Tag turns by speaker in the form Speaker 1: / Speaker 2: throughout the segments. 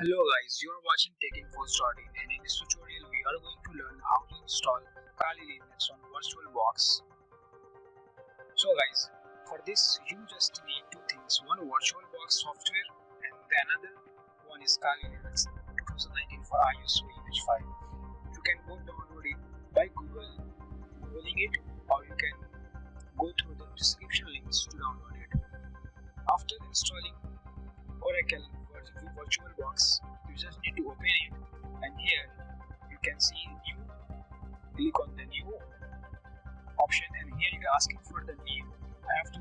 Speaker 1: Hello guys, you are watching TechInfo.in and in this tutorial we are going to learn how to install Kali Linux on VirtualBox. So guys, for this you just need two things, one VirtualBox software and the another one is Kali Linux 2019 for iOS image file. You can go download it by googling it, or you can go through the description links to download it. After installing Oracle VirtualBox, you just need to open it, and here you can see new. Click on the new option, and here you are asking for the name. I have to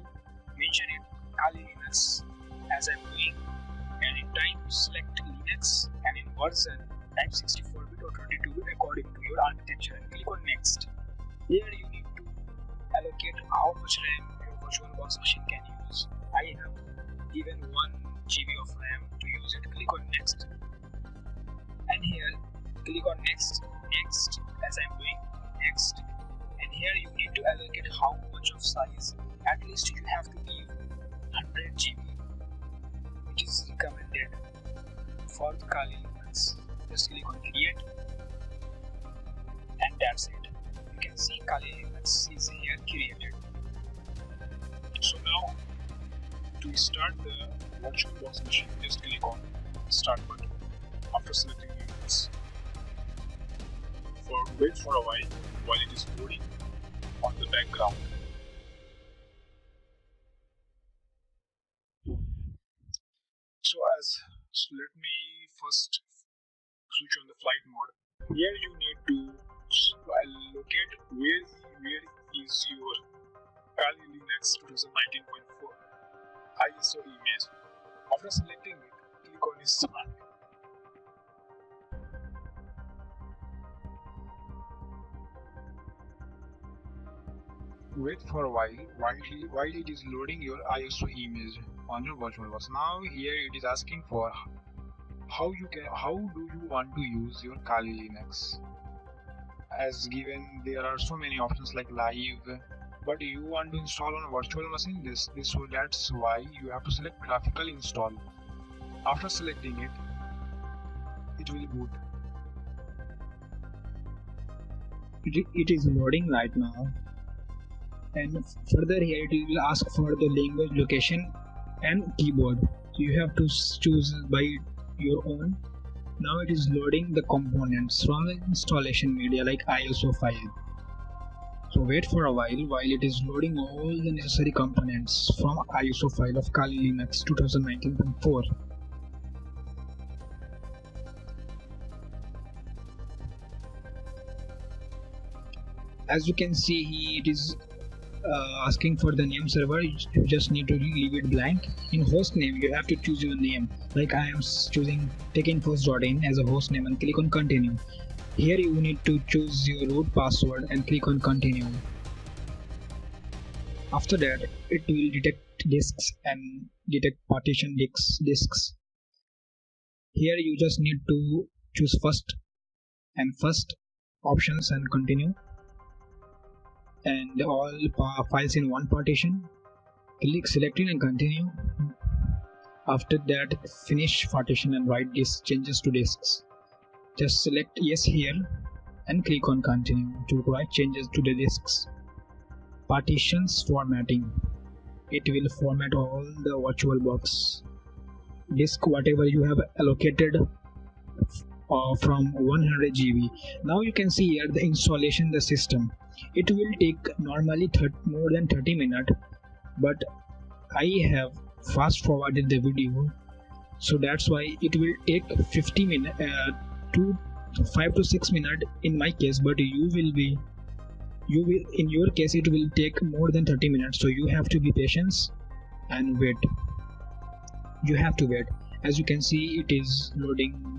Speaker 1: mention it Kali Linux as I'm doing, and in type select Linux, and in version type 64-bit or 32-bit according to your architecture, and click on next. Here you need to allocate how much RAM your VirtualBox machine can use. I have given 1 GB of RAM to use it. Click on next, and here click on next as I'm doing next, and here you need to allocate how much of size. At least you have to give 100 GB, which is recommended for the Kali Linux. Just click on create, and that's it. You can see Kali Linux is here created. So now to start the VirtualBox machine, just click on start button. After selecting Linux, wait for a while it is loading on the background. So let me first switch on the flight mode. Here you need to locate where is your Kali Linux 2019.4 ISO image. After selecting it, click on Start. Wait for a while it is loading your ISO image on your VirtualBox. Now here it is asking for how do you want to use your Kali Linux. As given, there are so many options like live, but you want to install on a virtual machine. That's why you have to select graphical install. After selecting it, it will boot. It is loading right now, and further here it will ask for the language, location and keyboard. So you have to choose by your own. Now it is loading the components from the installation media like ISO file. So wait for a while it is loading all the necessary components from ISO file of Kali Linux 2019.4. As you can see, it is asking for the name server. You just need to leave it blank. In host name, you have to choose your name. Like I am choosing TechInfo.in as a host name and click on continue. Here you need to choose your root password and click on continue. After that, it will detect disks and detect partition disks. Here you just need to choose first options and continue, and all files in one partition. Click selecting and continue. After that, finish partition and write disk changes to disks. Just select yes here and click on continue to write changes to the disks. Partitions formatting. It will format all the VirtualBox disk whatever you have allocated from 100 GB. Now you can see here the installation the system. It will take normally more than 30 minutes, but I have fast forwarded the video, so that's why it will take 50 minutes to 5 to 6 minutes in my case, but you will in your case it will take more than 30 minutes, so you have to be patient and wait. You have to wait. As you can see, it is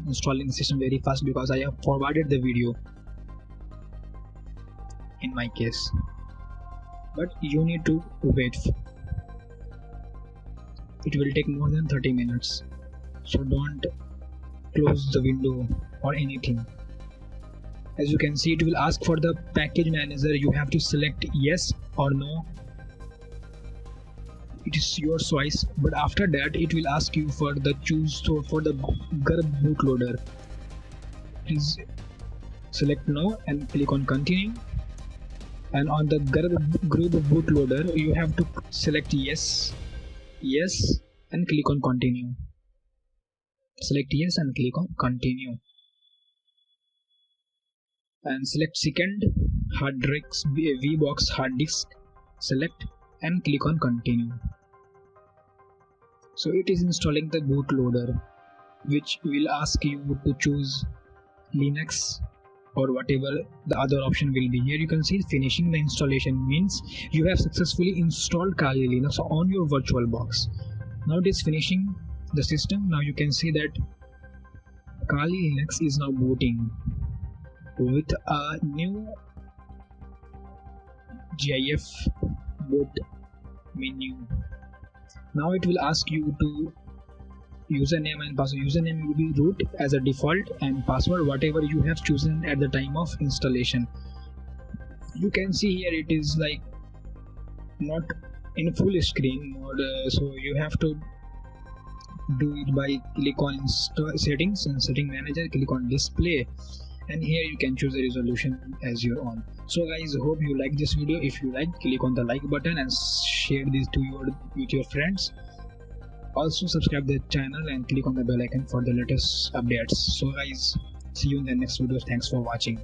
Speaker 1: installing the system very fast because I have forwarded the video in my case, but you need to wait. It will take more than 30 minutes, so don't close the window or anything. As you can see, it will ask for the package manager. You have to select yes or no. it is your choice, but after that it will ask you for the choose for the GRUB bootloader. Please select no and click on continue, and on the GRUB bootloader you have to select yes and click on continue. Select yes and click on continue, and select second hard drives VBox hard disk, select and click on continue. So it is installing the bootloader, which will ask you to choose Linux or whatever the other option will be. Here you can see finishing the installation means you have successfully installed Kali Linux on your VirtualBox. Now it is finishing the system. Now you can see that Kali Linux is now booting with a new GIF boot menu. Now it will ask you to username and password. Username will be root as a default, and password whatever you have chosen at the time of installation. You can see here it is like not in full screen mode, so you have to do it by click on settings and setting manager, click on display, and here you can choose the resolution as your own. So guys, hope you like this video. If you like, click on the like button and share this with your friends. Also subscribe the channel and click on the bell icon for the latest updates. So guys, see you in the next video. Thanks for watching.